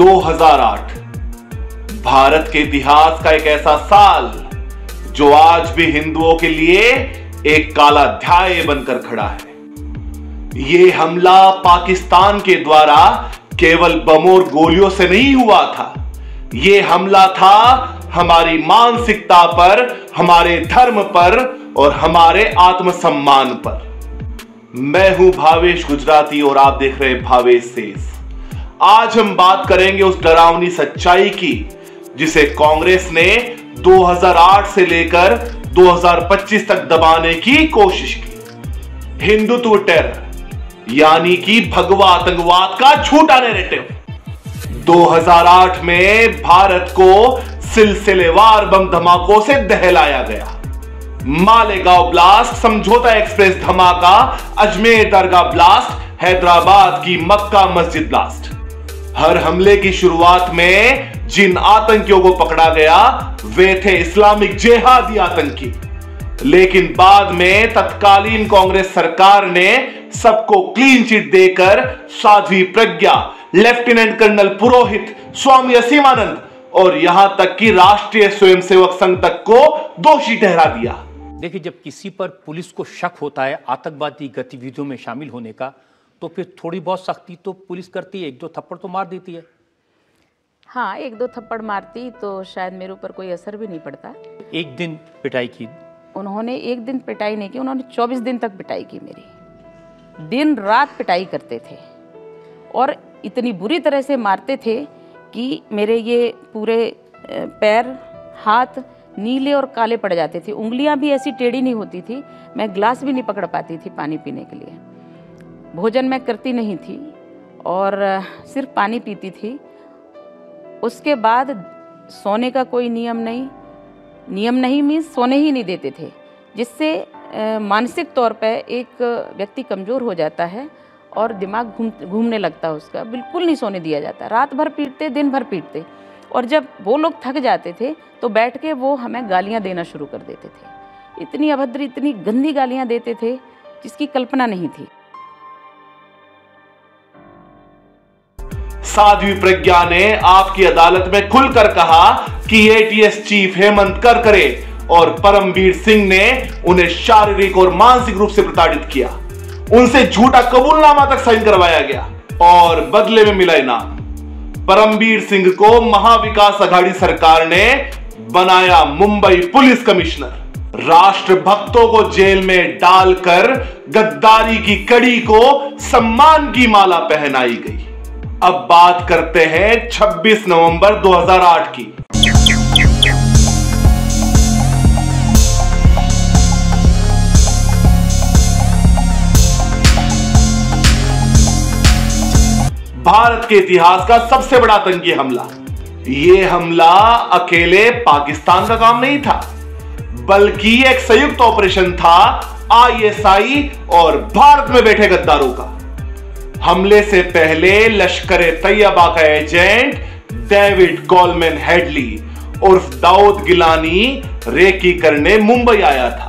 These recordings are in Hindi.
2008 भारत के इतिहास का एक ऐसा साल जो आज भी हिंदुओं के लिए एक काला अध्याय बनकर खड़ा है। यह हमला पाकिस्तान के द्वारा केवल बमों और गोलियों से नहीं हुआ था। यह हमला था हमारी मानसिकता पर, हमारे धर्म पर और हमारे आत्मसम्मान पर। मैं हूं भावेश गुजराती और आप देख रहे हैं भावेश सेज। आज हम बात करेंगे उस डरावनी सच्चाई की जिसे कांग्रेस ने 2008 से लेकर 2025 तक दबाने की कोशिश की। हिंदुत्व टेरर यानी कि भगवा आतंकवाद का झूठा नैरेटिव। 2008 में भारत को सिलसिलेवार बम धमाकों से दहलाया गया। मालेगांव ब्लास्ट, समझौता एक्सप्रेस धमाका, अजमेर दरगाह ब्लास्ट, हैदराबाद की मक्का मस्जिद ब्लास्ट। हर हमले की शुरुआत में जिन आतंकियों को पकड़ा गया वे थे इस्लामिक जिहादी आतंकी, लेकिन बाद में तत्कालीन कांग्रेस सरकार ने सबको क्लीन चिट देकर साध्वी प्रज्ञा, लेफ्टिनेंट कर्नल पुरोहित, स्वामी असीमानंद और यहां तक कि राष्ट्रीय स्वयंसेवक संघ तक को दोषी ठहरा दिया। देखिए, जब किसी पर पुलिस को शक होता है आतंकवादी गतिविधियों में शामिल होने का, तो फिर थोड़ी बहुत सख्ती तो पुलिस करती है, एक दो थप्पड़ तो मार देती है। हाँ, एक दो थप्पड़ मारती तो शायद मेरे ऊपर कोई असर भी नहीं पड़ता। एक दिन पिटाई की उन्होंने, एक दिन पिटाई नहीं की, उन्होंने 24 दिन तक पिटाई की मेरी। दिन रात पिटाई करते थे और इतनी बुरी तरह से मारते थे कि मेरे ये पूरे पैर, हाथ नीले और काले पड़ जाते थे। उंगलियां भी ऐसी टेढ़ी नहीं होती थी, मैं ग्लास भी नहीं पकड़ पाती थी पानी पीने के लिए। भोजन मैं करती नहीं थी और सिर्फ पानी पीती थी। उसके बाद सोने का कोई नियम नहीं मीन्स सोने ही नहीं देते थे, जिससे मानसिक तौर पे एक व्यक्ति कमज़ोर हो जाता है और दिमाग घूमने लगता है उसका। बिल्कुल नहीं सोने दिया जाता, रात भर पीटते, दिन भर पीटते। और जब वो लोग थक जाते थे तो बैठ के वो हमें गालियाँ देना शुरू कर देते थे। इतनी अभद्र, इतनी गंदी गालियाँ देते थे जिसकी कल्पना नहीं थी। साध्वी प्रज्ञा ने आपकी अदालत में खुलकर कहा कि एटीएस चीफ हेमंत करकरे और परमवीर सिंह ने उन्हें शारीरिक और मानसिक रूप से प्रताड़ित किया। उनसे झूठा कबूलनामा तक साइन करवाया गया और बदले में मिला इनाम। परमवीर सिंह को महाविकास अघाड़ी सरकार ने बनाया मुंबई पुलिस कमिश्नर। राष्ट्रभक्तों को जेल में डालकर गद्दारी की कड़ी को सम्मान की माला पहनाई गई। अब बात करते हैं 26 नवंबर 2008 की। भारत के इतिहास का सबसे बड़ा आतंकी हमला। यह हमला अकेले पाकिस्तान का काम नहीं था, बल्कि एक संयुक्त ऑपरेशन था आईएसआई और भारत में बैठे गद्दारों का। हमले से पहले लश्कर-ए-तैयबा का एजेंट डेविड कोलमैन हेडली उर्फ दाऊद गिलानी रेकी करने मुंबई आया था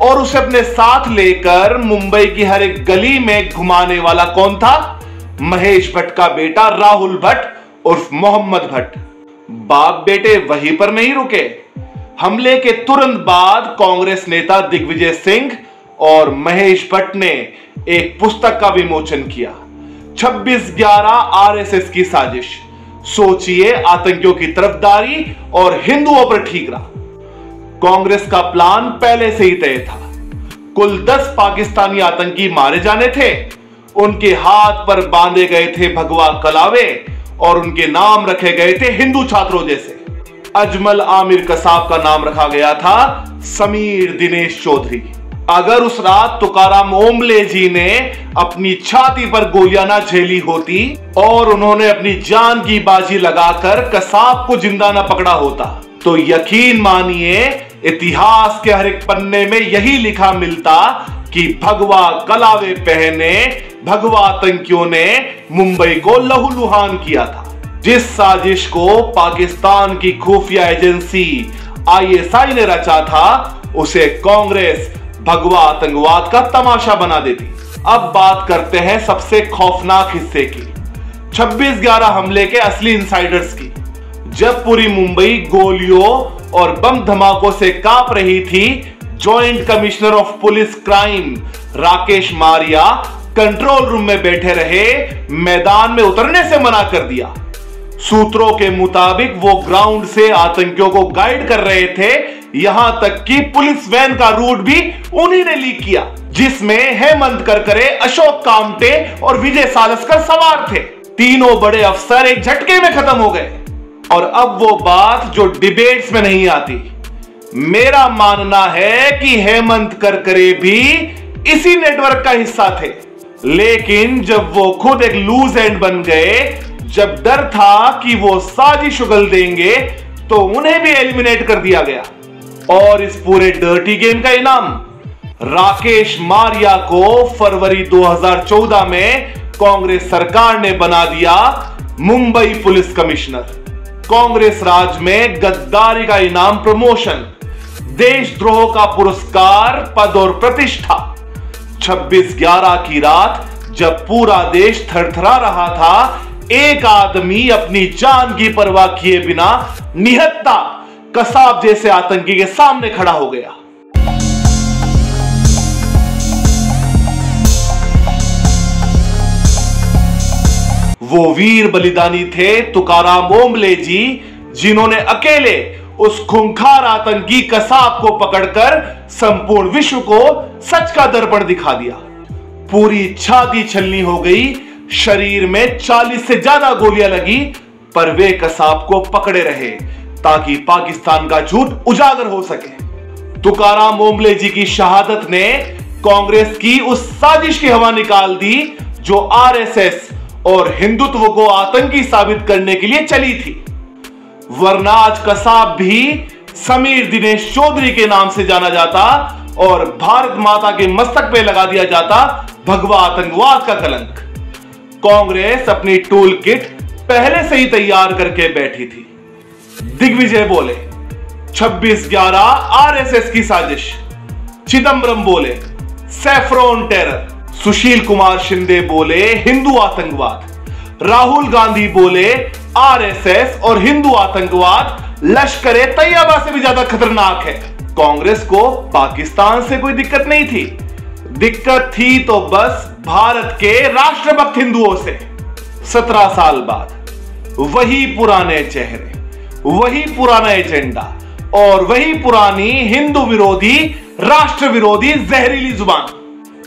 और उसे अपने साथ लेकर मुंबई की हर एक गली में घुमाने वाला कौन था? महेश भट्ट का बेटा राहुल भट्ट उर्फ मोहम्मद भट्ट। बाप बेटे वहीं पर नहीं रुके। हमले के तुरंत बाद कांग्रेस नेता दिग्विजय सिंह और महेश भट्ट ने एक पुस्तक का विमोचन किया, 26/11 आरएसएस की साजिश। सोचिए, आतंकियों की तरफदारी और हिंदुओं पर ठीकरा। कांग्रेस का प्लान पहले से ही तय था। कुल 10 पाकिस्तानी आतंकी मारे जाने थे। उनके हाथ पर बांधे गए थे भगवा कलावे और उनके नाम रखे गए थे हिंदू छात्रों जैसे। अजमल आमिर कसाब का नाम रखा गया था समीर दिनेश चौधरी। अगर उस रात तुकाराम ओमले जी ने अपनी छाती पर गोलियां ना झेली होती और उन्होंने अपनी जान की बाजी लगाकर कसाब को जिंदा ना पकड़ा होता, तो यकीन मानिए इतिहास के हर एक पन्ने में यही लिखा मिलता कि भगवा कलावे पहने भगवा आतंकियों ने मुंबई को लहूलुहान किया था। जिस साजिश को पाकिस्तान की खुफिया एजेंसी आईएसआई ने रचा था, उसे कांग्रेस भगवा आतंकवाद का तमाशा बना देती। अब बात करते हैं सबसे खौफनाक हिस्से की। 26/11 हमले के असली इंसाइडर्स की। जब पूरी मुंबई गोलियों और बम धमाकों से कांप रही थी, joint commissioner of police crime Rakesh Maria control room में बैठे रहे, मैदान में उतरने से मना कर दिया। सूत्रों के मुताबिक वो ग्राउंड से आतंकियों को गाइड कर रहे थे, यहां तक कि पुलिस वैन का रूट भी उन्हीं ने लीक किया, जिसमें हेमंत करकरे, अशोक कामटे और विजय सालस्कर सवार थे। तीनों बड़े अफसर एक झटके में खत्म हो गए। और अब वो बात जो डिबेट्स में नहीं आती। मेरा मानना है कि हेमंत करकरे भी इसी नेटवर्क का हिस्सा थे, लेकिन जब वो खुद एक लूज एंड बन गए, जब डर था कि वो साजिश उगल देंगे, तो उन्हें भी एलिमिनेट कर दिया गया। और इस पूरे डर्टी गेम का इनाम राकेश मारिया को फरवरी 2014 में कांग्रेस सरकार ने बना दिया मुंबई पुलिस कमिश्नर। कांग्रेस राज में गद्दारी का इनाम प्रमोशन, देशद्रोह का पुरस्कार, पद और प्रतिष्ठा। 26/11 की रात जब पूरा देश थरथरा रहा था, एक आदमी अपनी जान की परवाह किए बिना निहत्था कसाब जैसे आतंकी के सामने खड़ा हो गया। वो वीर बलिदानी थे तुकाराम ओंबले जी, जिन्होंने अकेले उस खूंखार आतंकी कसाब को पकड़कर संपूर्ण विश्व को सच का दर्पण दिखा दिया। पूरी छाती छलनी हो गई, शरीर में 40 से ज्यादा गोलियां लगी, पर वे कसाब को पकड़े रहे ताकि पाकिस्तान का झूठ उजागर हो सके। तुकाराम ओंबले जी की शहादत ने कांग्रेस की उस साजिश की हवा निकाल दी जो आरएसएस और हिंदुत्व को आतंकी साबित करने के लिए चली थी। वरना आज कसाब भी समीर दिनेश चौधरी के नाम से जाना जाता और भारत माता के मस्तक पे लगा दिया जाता भगवा आतंकवाद का कलंक। कांग्रेस अपनी टूल किट पहले से ही तैयार करके बैठी थी। दिग्विजय बोले 26/11 आरएसएस की साजिश, चिदंबरम बोले सैफ्रॉन टेरर, सुशील कुमार शिंदे बोले हिंदू आतंकवाद, राहुल गांधी बोले आरएसएस और हिंदू आतंकवाद लश्कर-ए तैयबा से भी ज्यादा खतरनाक है। कांग्रेस को पाकिस्तान से कोई दिक्कत नहीं थी, दिक्कत थी तो बस भारत के राष्ट्रभक्त हिंदुओं से। 17 साल बाद वही पुराने चेहरे, वही पुराना एजेंडा और वही पुरानी हिंदू विरोधी, राष्ट्र विरोधी जहरीली जुबान।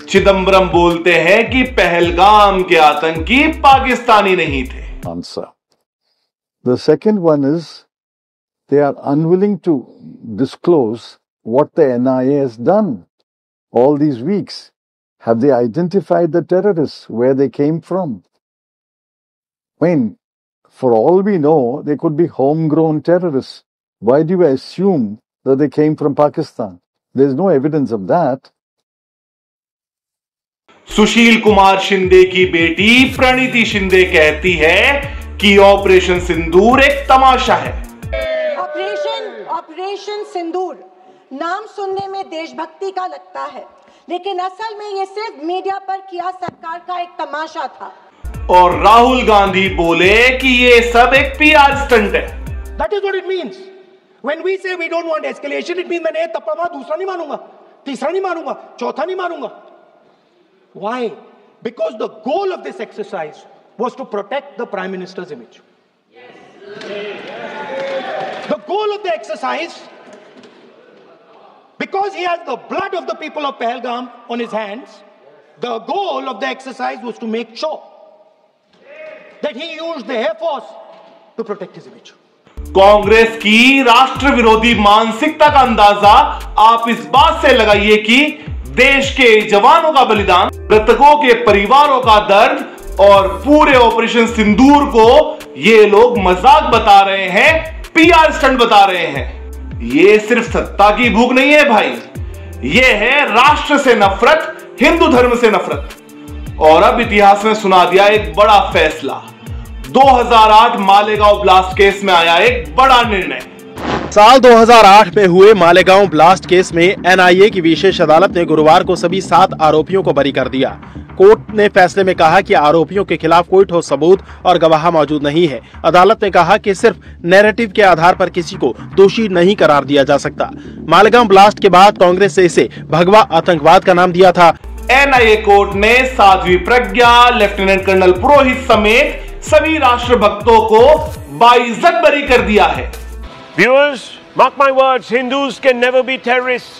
चिदंबरम बोलते हैं कि पहलगाम के आतंकी पाकिस्तानी नहीं थे। Answer. The second one is they are unwilling to disclose what the NIA has done all these weeks. Have they identified the terrorists, where they came from? I mean, for all we know, they could be homegrown terrorists. Why do you assume that they came from Pakistan? There's no evidence of that. Sushil Kumar Shinde की बेटी प्रणीति शिंदे कहती है कि ऑपरेशन सिंदूर एक तमाशा है। ऑपरेशन सिंदूर नाम सुनने में देशभक्ति का लगता है, लेकिन असल में ये सिर्फ मीडिया पर किया सरकार का एक तमाशा था। और राहुल गांधी बोले कि ये सब एक पीआर स्टंट है। That is what it means. When we say we don't want escalation, it means मैंने एक थप्पड़ मारा, दूसरा नहीं मारूंगा, तीसरा नहीं मारूंगा, चौथा नहीं मारूंगा। Why? Because the goal of this exercise was to protect the Prime Minister's image. The goal of the exercise, because he has the blood of the people of Pahalgam on his hands, the goal of the exercise was to make sure that he used the Air Force to protect his image. Congress की राष्ट्र विरोधी मानसिकता का अंदाजा आप इस बात से लगाइए कि देश के जवानों का बलिदान, मृतकों के परिवारों का दर्द और पूरे ऑपरेशन सिंदूर को ये लोग मजाक बता रहे हैं, पीआर स्टंट बता रहे हैं। ये सिर्फ सत्ता की भूख नहीं है भाई, ये है राष्ट्र से नफरत, हिंदू धर्म से नफरत। और अब इतिहास में सुना दिया एक बड़ा फैसला। 2008 मालेगांव ब्लास्ट केस में आया एक बड़ा निर्णय। साल 2008 में हुए मालेगांव ब्लास्ट केस में एनआईए की विशेष अदालत ने गुरुवार को सभी 7 आरोपियों को बरी कर दिया। कोर्ट ने फैसले में कहा कि आरोपियों के खिलाफ कोई ठोस सबूत और गवाह मौजूद नहीं है। अदालत ने कहा कि सिर्फ नैरेटिव के आधार पर किसी को दोषी नहीं करार दिया जा सकता। मालेगांव ब्लास्ट के बाद कांग्रेस ने इसे भगवा आतंकवाद का नाम दिया था। एनआईए कोर्ट ने साध्वी प्रज्ञा, लेफ्टिनेंट कर्नल पुरोहित समेत सभी राष्ट्रभक्तों को बाइज्जत बरी कर दिया है। Viewers, mark my words, Hindus can never be terrorists.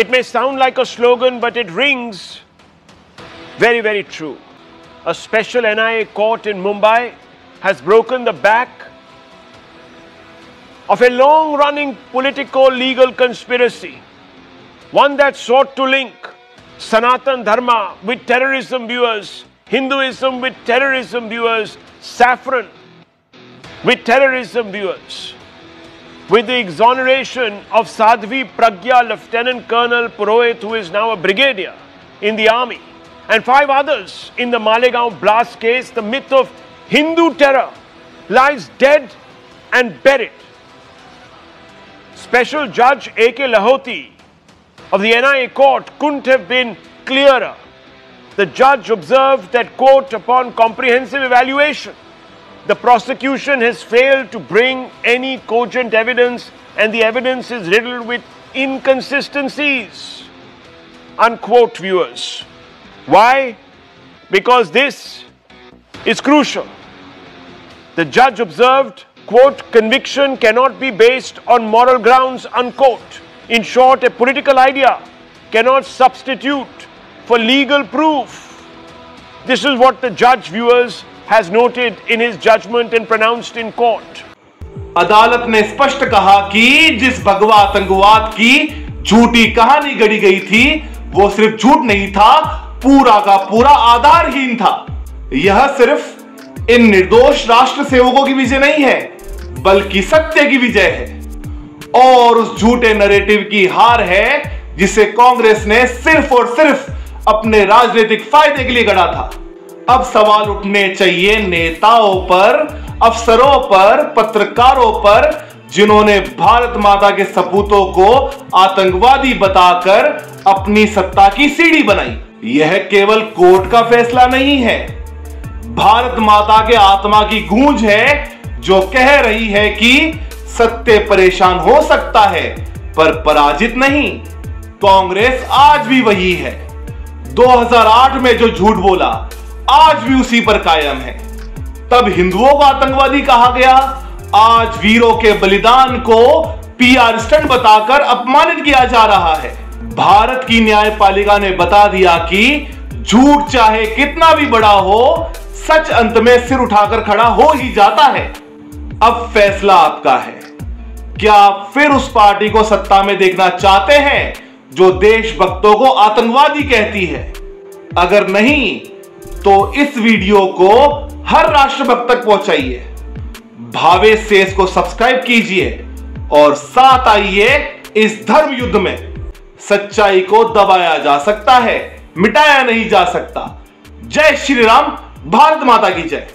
It may sound like a slogan, but it rings very, very true. A special NIA court in Mumbai has broken the back of a long-running politico-legal conspiracy, one that sought to link Sanatan Dharma with terrorism, viewers, Hinduism with terrorism, viewers, saffron with terrorism, viewers. With the exoneration of Sadhvi Pragya, Lieutenant Colonel Purohit, who is now a brigadier in the army, and 5 others in the Malegaon blast case, the myth of Hindu terror lies dead and buried. Special Judge A.K. Lahoti of the NIA court couldn't have been clearer. The judge observed that, quote, upon comprehensive evaluation, the prosecution has failed to bring any cogent evidence and the evidence is riddled with inconsistencies, unquote, viewers. Why? Because this is crucial. The judge observed, quote, conviction cannot be based on moral grounds, unquote. In short, a political idea cannot substitute for legal proof. This is what the judge, viewers, has noted in his judgment and pronounced in court. अदालत ने स्पष्ट कहा कि जिस भगवा आतंकवाद की झूठी कहानी गढ़ी गई थी, वो सिर्फ झूठ नहीं था, पूरा का पूरा आधारहीन था। यह सिर्फ इन निर्दोष राष्ट्र सेवकों की विजय नहीं है, बल्कि सत्य की विजय है और उस झूठे नैरेटिव की हार है जिसे कांग्रेस ने सिर्फ और सिर्फ अपने राजनीतिक फायदे के लिए गढ़ा था। अब सवाल उठने चाहिए नेताओं पर, अफसरों पर, पत्रकारों पर, जिन्होंने भारत माता के सपूतों को आतंकवादी बताकर अपनी सत्ता की सीढ़ी बनाई। यह केवल कोर्ट का फैसला नहीं है, भारत माता के आत्मा की गूंज है जो कह रही है कि सत्य परेशान हो सकता है पर पराजित नहीं। कांग्रेस आज भी वही है। 2008 में जो झूठ बोला आज भी उसी पर कायम है। तब हिंदुओं को आतंकवादी कहा गया, आज वीरों के बलिदान को पीआर स्टंट बताकर अपमानित किया जा रहा है। भारत की न्यायपालिका ने बता दिया कि झूठ चाहे कितना भी बड़ा हो, सच अंत में सिर उठाकर खड़ा हो ही जाता है। अब फैसला आपका है। क्या आप फिर उस पार्टी को सत्ता में देखना चाहते हैं जो देशभक्तों को आतंकवादी कहती है? अगर नहीं तो इस वीडियो को हर राष्ट्रभक्त तक पहुंचाइए। भावेश सेस को सब्सक्राइब कीजिए और साथ आइए इस धर्म युद्ध में। सच्चाई को दबाया जा सकता है, मिटाया नहीं जा सकता। जय श्री राम, भारत माता की जय।